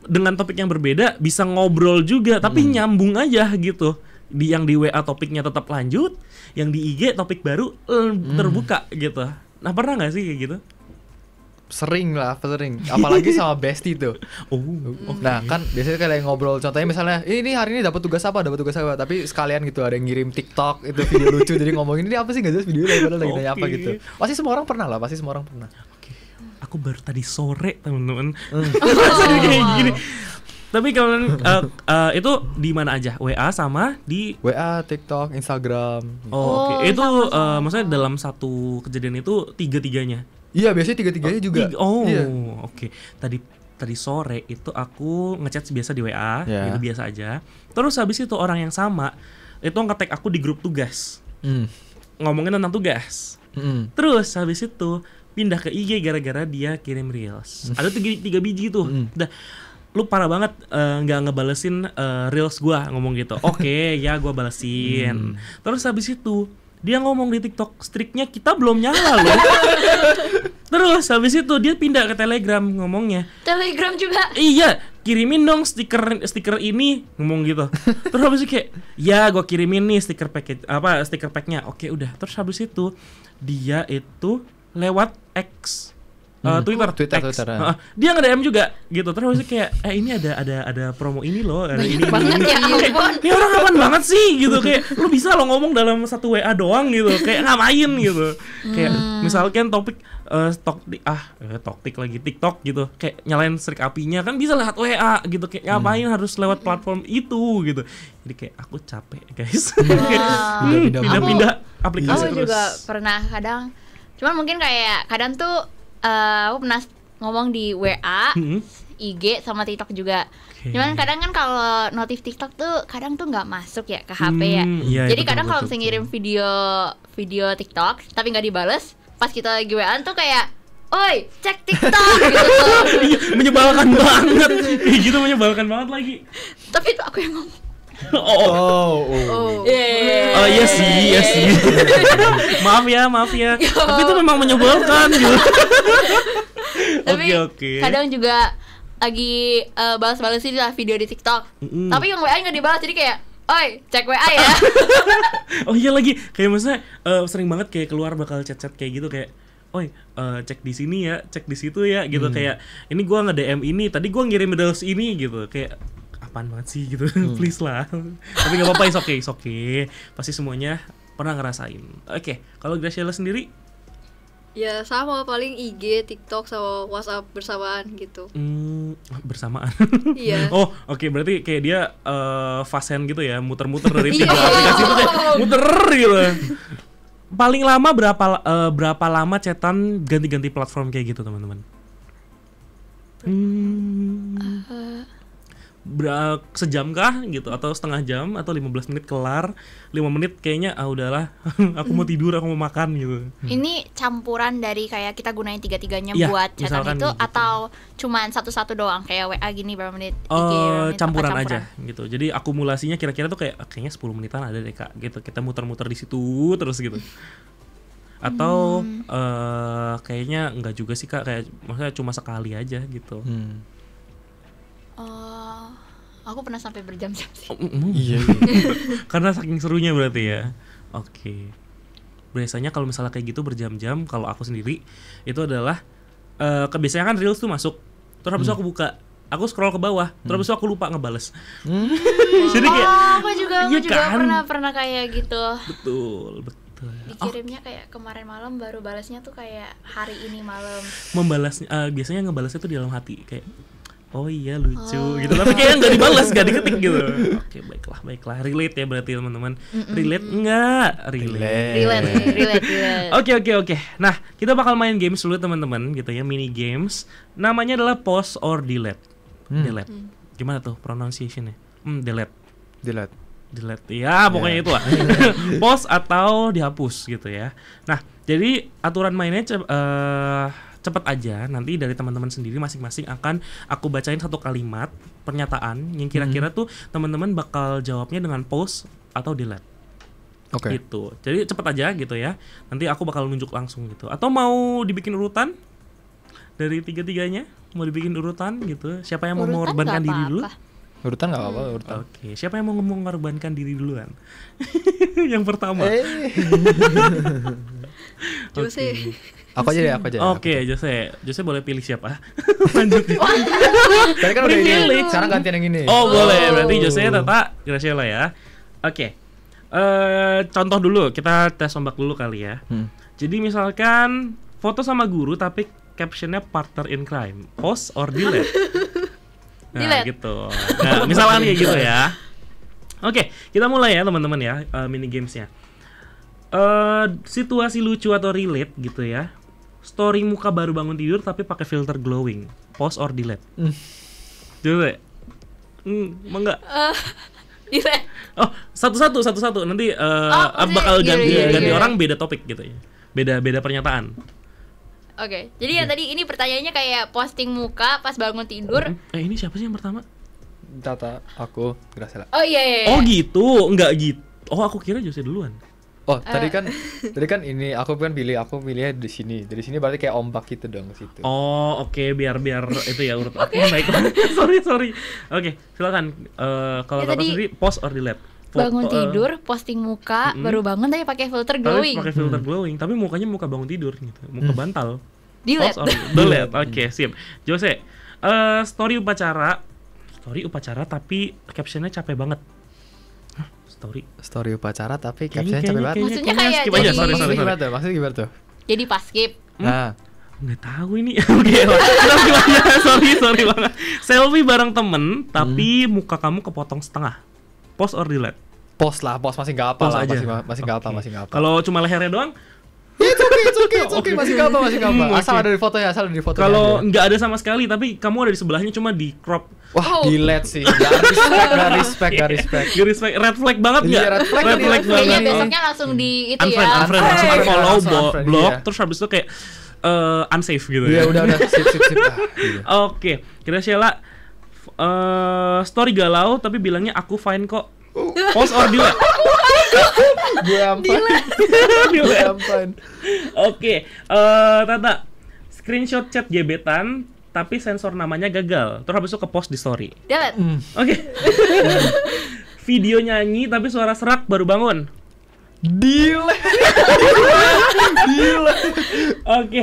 dengan topik yang berbeda, bisa ngobrol juga tapi nyambung aja gitu. Yang di WA topiknya tetap lanjut, yang di IG topik baru terbuka gitu. Nah, pernah nggak sih kayak gitu? Sering. Apalagi sama bestie tuh. Okay. Nah, kan biasanya kayak ngobrol, contohnya misalnya ini hari ini dapat tugas apa, tapi sekalian gitu ada yang ngirim TikTok itu video lucu jadi ngomongin ini apa sih, nggak jelas video lagi nanya apa gitu. Pasti semua orang pernah. Oke. Aku baru tadi sore teman-teman. Kayak gini. Tapi kalau itu di mana aja? WA sama di WA, TikTok, Instagram. Oke. Itu sama-sama. maksudnya dalam satu kejadian itu tiga-tiganya. Iya, biasanya tiga-tiganya juga. Iya. Oke. Tadi sore itu aku ngechat biasa di WA, Yeah. gitu biasa aja. Terus habis itu orang yang sama itu nge-tag aku di grup tugas. Ngomongin tentang tugas. Terus habis itu pindah ke IG gara-gara dia kirim reels. Ada tiga biji tuh. Udah, lu parah banget nggak ngebalesin reels gua, ngomong gitu. Oke, ya gua balesin. Terus habis itu dia ngomong di TikTok, striknya kita belum nyala loh. Terus habis itu dia pindah ke Telegram ngomongnya. Telegram juga. Iya, kirimin dong stiker ini, ngomong gitu. Terus habis itu kayak, ya gua kirimin nih stiker packnya. Oke, udah. Terus habis itu dia itu lewat X. Twitter. Twitter. Dia nge-DM juga gitu. Terus kayak ini ada promo ini loh, ada ini. banget ya ampun. Ini orang kapan banget sih gitu, kayak lu bisa lo ngomong dalam satu WA doang gitu, kayak ngapain gitu. Kayak misalkan topik toktik lagi TikTok gitu, kayak nyalain strik apinya kan bisa lewat WA gitu, kayak ngapain harus lewat platform itu gitu. Jadi kayak aku capek guys. Pindah-pindah aplikasi Aku terus. juga pernah kadang, cuman mungkin kayak kadang tuh aku pernah ngomong di WA, IG sama TikTok juga. Cuman kadang kan kalau notif TikTok tuh kadang tuh nggak masuk ya ke HP ya. Iya, Jadi betul, kadang kalau betul, misalnya ngirim video TikTok tapi nggak dibales, pas kita lagi WA tuh kayak, oi cek TikTok gitu. Iya, menyebalkan banget. Kayak gitu menyebalkan banget lagi. Tapi itu aku yang ngomong. Oh. Yeah. Oh iya sih. maaf ya. Tapi itu memang menyebalkan gitu. Tapi Oke. kadang juga lagi balas-balasin lah video di TikTok. Tapi yang WA nggak dibalas, jadi kayak, oi cek WA ya. Oh iya lagi, kayak maksudnya sering banget kayak keluar bakal chat-chat kayak gitu, kayak oi cek di sini ya, cek di situ ya gitu. Kayak ini gua nge-DM ini, tadi gua ngirim medals ini gitu. Kayak apaan banget sih gitu. Please lah. Tapi gak apa-apa, is okay. Pasti semuanya pernah ngerasain. Oke, kalau Graciela sendiri? Ya sama, paling IG, TikTok sama WhatsApp bersamaan gitu. Bersamaan. Iya. Oh, oke, berarti kayak dia fast hand gitu ya, muter-muter dari tiga aplikasi itu kayak muter gitu. Paling lama berapa lama chatan ganti-ganti platform kayak gitu, teman-teman? Sejam kah gitu, atau setengah jam, atau 15 menit kelar, 5 menit kayaknya udahlah aku mau tidur, aku mau makan gitu. Ini campuran dari kayak kita gunain tiga-tiganya Ya, buat chatan misalkan itu, gitu. atau cuman satu-satu doang kayak WA gini berapa menit, IG berapa menit, Campuran apa aja gitu. Jadi akumulasinya kira-kira tuh kayaknya 10 menitan ada deh Kak gitu. Kita muter-muter di situ terus gitu. Atau kayaknya enggak juga sih Kak, kayak maksudnya cuma sekali aja gitu. Aku pernah sampai berjam-jam sih. Iya. Karena saking serunya berarti ya. Oke. Biasanya kalau misalnya kayak gitu berjam-jam, kalau aku sendiri itu adalah kebiasaan kan Reels tuh masuk, terus habis itu aku buka, aku scroll ke bawah, terus habis itu aku lupa ngebales. Jadi kayak Aku juga iya kan? pernah kayak gitu. betul. Dikirimnya kayak kemarin malam, baru balasnya tuh kayak hari ini malam. Membalasnya biasanya ngebalasnya tuh di dalam hati kayak oh iya lucu gitu, tapi kayaknya nggak dibalas, nggak diketik gitu. Oke, baiklah, relate ya berarti teman-teman. Relate enggak? Relate. Oke. Nah, kita bakal main games dulu teman-teman gitu ya, mini games. Namanya adalah pause or delete. Delete. Gimana tuh pronunciation-nya? Delete. Ya, pokoknya itu lah. Pause atau dihapus gitu ya. Nah, jadi aturan mainnya cepet aja, nanti dari teman-teman sendiri masing-masing akan aku bacain satu kalimat pernyataan yang kira-kira tuh teman-teman bakal jawabnya dengan pause atau delete. Oke. Gitu. Jadi cepet aja gitu ya. Nanti aku bakal nunjuk langsung gitu. Atau mau dibikin urutan dari tiga-tiganya? Mau dibikin urutan gitu? Siapa yang mau mengorbankan diri dulu? Urutan nggak apa-apa, urutan. Oke. Siapa yang mau mengorbankan diri duluan? Yang pertama. Jose. Aku aja. Oke, Jose boleh pilih siapa? Lanjut. Tadi kan udah ini, Privilege. sekarang gantian yang ini. Oh, boleh. Berarti Jose, Tata, Graciela ya. Oke. Contoh dulu, kita tes ombak dulu kali ya. Jadi misalkan foto sama guru tapi captionnya partner in crime, pause or delete? Nah, Delete. gitu. Nah, misalkan kayak gitu ya. Oke, kita mulai ya teman-teman ya, mini gamesnya. Situasi lucu atau relate gitu ya. Story muka baru bangun tidur tapi pakai filter glowing, pause or delete? Delete. Enggak. Delete. Oh, satu-satu nanti maksudnya bakal ganti gini. orang beda topik gitu ya. Beda pernyataan. Oke, jadi yang tadi ini pertanyaannya kayak posting muka pas bangun tidur. Ini siapa sih yang pertama? Tata, aku, Graciela. Oh iya. Oh gitu, enggak gitu. Oh, aku kira Jose duluan. Oh, tadi kan ini aku pilihnya di sini. Dari sini berarti kayak ombak gitu dong ke situ. Oh, oke, biar itu ya urut aku baik. sorry. Oke, silakan. Kalau Ya, Tata tadi sendiri pause or delete? Bangun tidur, posting muka, baru bangun tapi pakai filter glowing. Pakai filter glowing, tapi mukanya muka bangun tidur gitu. Muka bantal. Delete. Delete. Oke, sip. Jose, story upacara tapi captionnya capek banget. Hah, Story upacara tapi Kayaknya- captionnya capek banget. Maksudnya kayak skip aja. jadi- Sorry. Maksudnya gimana tuh? Maksudnya gimana tuh? Jadi pas skip. Nah, Nggak tahu ini. Oke, sorry banget. Selfie bareng temen, tapi muka kamu kepotong setengah. Post or delete? post masih nggak apa Post lah, aja. masih nggak apa, Oke. masih nggak apa. Kalau cuma lehernya doang? It's okay, masih nggak apa. Asal Oke. ada di fotonya, asal ada di fotonya. Kalau aja. nggak ada sama sekali, tapi kamu ada di sebelahnya cuma di crop. Wah, Oh. delete sih. Gak respect. Gak respect. Red flag banget nggak? Iya, red flag Red ini, flag red flag Kayaknya banget. besoknya langsung di itu Unfriend, ya. unfriend, langsung Unfriend, unfollow, langsung unfriend, block, iya. terus habis itu kayak unsafe gitu. Iya, ya. udah sip. Ah, gitu. Oke, kira Sheila story galau tapi bilangnya aku fine kok. Post or delete? Gue ampun. Delete. Oke, Tata, screenshot chat gebetan tapi sensor namanya gagal. Terus habis itu ke post di story. Delete. Oke. Video nyanyi tapi suara serak baru bangun. Delete. Oke.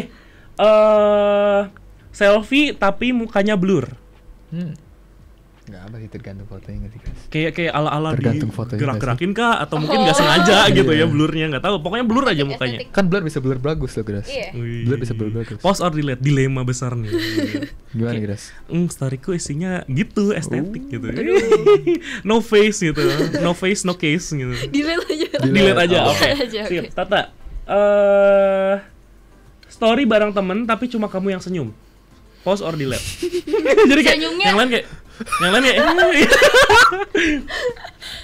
Selfie tapi mukanya blur. Nggak apa sih, tergantung fotonya nggak sih guys? Kayak ala-ala Tergantung fotonya gerak-gerakin kah atau mungkin nggak sengaja gitu ya blurnya, nggak tahu. Pokoknya blur aja mukanya. Estetik. Kan blur bisa blur bagus loh guys. Iya. Wih. Blur bisa blur bagus. Post or delete, dilema besar nih. Gimana guys? Storyku isinya gitu, estetik gitu. No face gitu. No face, no case gitu. Delete aja. Delete aja. Oh. Oke. Aja, oke. Sip, Tata. Story bareng temen tapi cuma kamu yang senyum. Post or delete. Jadi kayak Senyumnya- yang lain kayak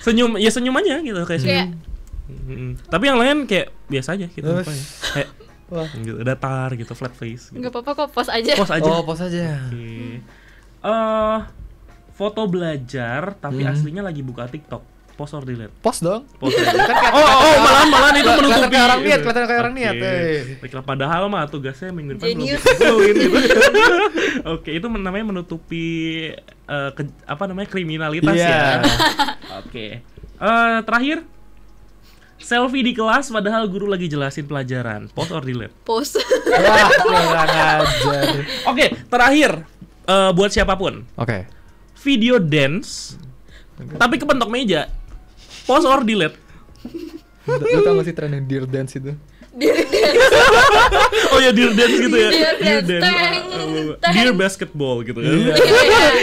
senyum ya senyum aja gitu kayak senyum. Kayak Tapi yang lain kayak biasa aja gitu Terus. mukanya. Kayak Wah. gitu, datar gitu, flat face gitu. nggak apa-apa kok, post aja. Post aja. Oh, post aja. Oke. Foto belajar tapi aslinya lagi buka TikTok. Post or delete? Post dong. Post aja. Malahan itu Kelihatan menutupi. kayak orang niat, gitu. kelihatan kayak orang niat, Oke. eh. Baiklah, padahal mah tugasnya minggu depan belum Genius. dikumpulin gitu. Oke, itu namanya menutupi kriminalitas Iya. ya. Oke. Terakhir, selfie di kelas padahal guru lagi jelasin pelajaran. Post or delete? Post. Wah, kurang ajar. Oke, terakhir buat siapapun. Oke. Video dance tapi kepentok meja. Post or delete? Lu tau gak sih tren yang Dear Dance itu? Oh ya, dear dance gitu ya. Dear dance, teng, teng. Dear basketball gitu kan. Iya.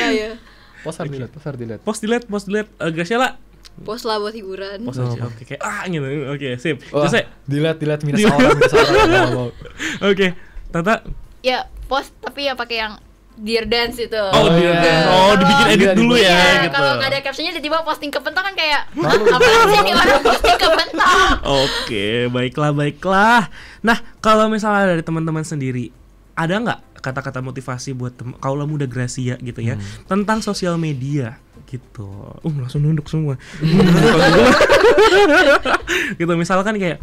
Iya. Post or delete, post or delete. Post delete. Graciela. Post lah buat hiburan. Post aja. Oke, kayak gitu. Oke, sip. Wah, Jose. delete minus orang. Nggak mau. Oke. Tata. Ya, post tapi ya pakai yang Dear Dance itu. Oh, iya. dear dance. Oh, dibikin edit Iya, dulu ya Iya, gitu. kalau nggak ada captionnya tiba-tiba posting kepentok kan kayak Malu. apa sih nih orang posting kepentok. Oke, baiklah. Nah, kalau misalnya dari teman-teman sendiri, ada nggak kata-kata motivasi buat kaula muda Gracia gitu ya tentang sosial media gitu? Langsung nunduk semua. Gitu, misalkan kayak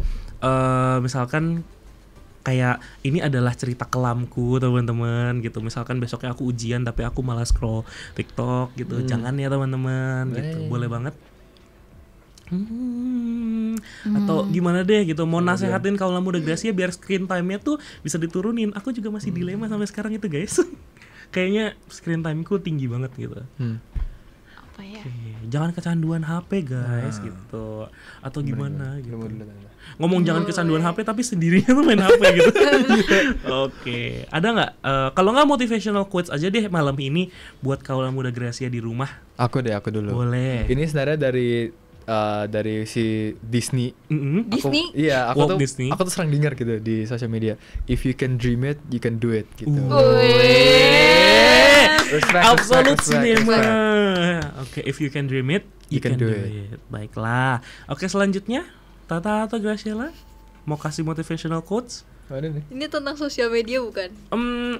kayak ini adalah cerita kelamku teman-teman gitu. Misalkan besoknya aku ujian tapi aku malah scroll TikTok gitu. Jangan ya teman-teman gitu. Boleh banget. Atau gimana deh gitu, mau nasehatin kaula muda Gracia biar screen time-nya tuh bisa diturunin. Aku juga masih dilema sampai sekarang itu guys. Kayaknya screen time-ku tinggi banget gitu. Apa ya? Jangan kecanduan HP guys gitu. Atau gimana gitu. Ngomong jangan kecanduan HP tapi sendirinya tuh main HP gitu. Oke, ada nggak? Kalau nggak motivational quotes aja deh malam ini buat kaula muda Gracia di rumah. Aku dulu. Boleh. Ini sebenarnya dari si Disney. Disney? Iya, Walt Disney. aku tuh sering dengar gitu di sosial media. If you can dream it, you can do it gitu. Respect, Absolute respect, cinema. respect. Oke, if you can dream it, you can do it. Baiklah. Oke, selanjutnya Tata atau Graciela mau kasih motivational quotes? Ada nih. Ini tentang sosial media bukan?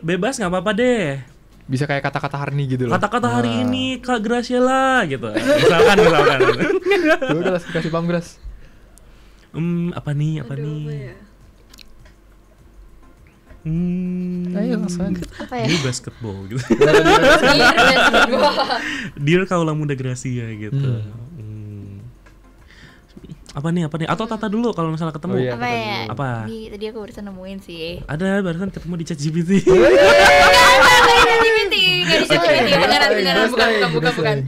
Bebas nggak apa-apa deh. Bisa kayak kata-kata Harni gitu loh. Kata-kata hari ini Kak Graciela gitu. Misalkan. Coba udah langsung kasih paham Gras. Apa nih? Aduh, apa ya? Ayo langsung aja. Apa ya? Dear basketball gitu. Dear Dance. Dear kaula muda Gracia gitu. Apa nih? Atau Tata dulu kalau misalnya ketemu. Oh, iya. Apa ya? Apa? Ini tadi aku barusan nemuin sih. Ada barusan ketemu di ChatGPT. Nggak di ChatGPT, beneran bukan.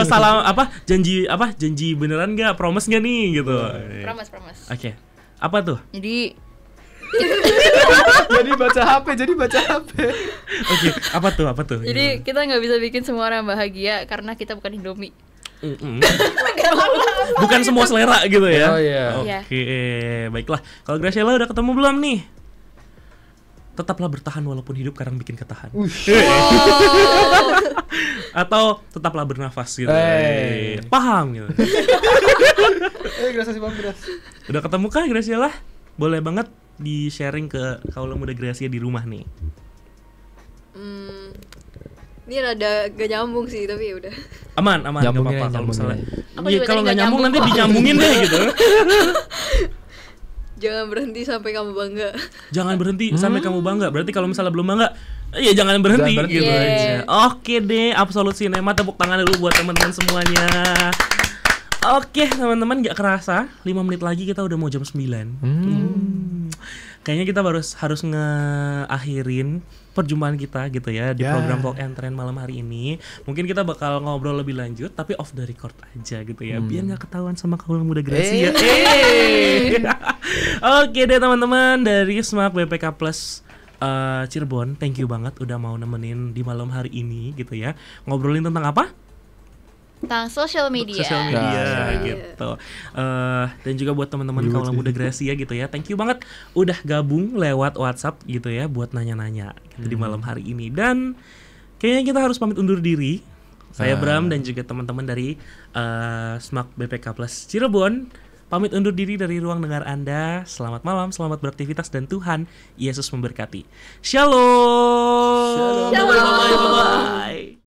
Salam janji beneran nggak, promise nggak nih gitu. Promise. Oke. Apa tuh? Jadi Jadi baca HP. Oke, apa tuh? Jadi kita nggak bisa bikin semua orang bahagia karena kita bukan Indomie. Bukan semua selera gitu ya. Oh iya. Oke, baiklah. Kalau Graciela udah ketemu belum nih? Tetaplah bertahan walaupun hidup kadang bikin ketahan. Atau tetaplah bernafas gitu. Paham gitu. Gracias Bang Gras. Udah ketemu kah Graciela? Boleh banget di-sharing ke kaula muda Gracia di rumah nih. Ini rada gak nyambung sih, tapi ya udah. Aman, gak Nyambungin apa-apa aja, kalau misalnya. Aku Iya, juga kalau tadi nggak nggak nyambung nanti nyambung kok. dinyambungin deh gitu. Jangan berhenti sampai kamu bangga. Jangan berhenti sampai kamu bangga. Berarti kalau misalnya belum bangga, ya jangan berhenti Jangan berhenti. gitu Yeah. aja. Oke deh, Absolute Cinema, tepuk tangan dulu buat teman-teman semuanya. Oke, teman-teman, gak kerasa 5 menit lagi kita udah mau jam 9. Kayaknya kita harus ngeakhirin perjumpaan kita gitu ya di program Talk and Trend malam hari ini. Mungkin kita bakal ngobrol lebih lanjut tapi off the record aja gitu ya, biar nggak ketahuan sama kaula muda Gracia. Oke deh teman-teman dari Smart BPK Plus Cirebon, thank you banget udah mau nemenin di malam hari ini gitu ya. Ngobrolin tentang apa? Tentang social media. Sosial media gitu. Dan juga buat teman-teman kaula muda Gracia gitu ya. Thank you banget udah gabung lewat WhatsApp gitu ya buat nanya-nanya gitu di malam hari ini. Dan kayaknya kita harus pamit undur diri. Saya Bram dan juga teman-teman dari Smak BPK Plus Cirebon pamit undur diri dari ruang dengar Anda. Selamat malam, selamat beraktivitas dan Tuhan Yesus memberkati. Shalom. Shalom. Bye-bye.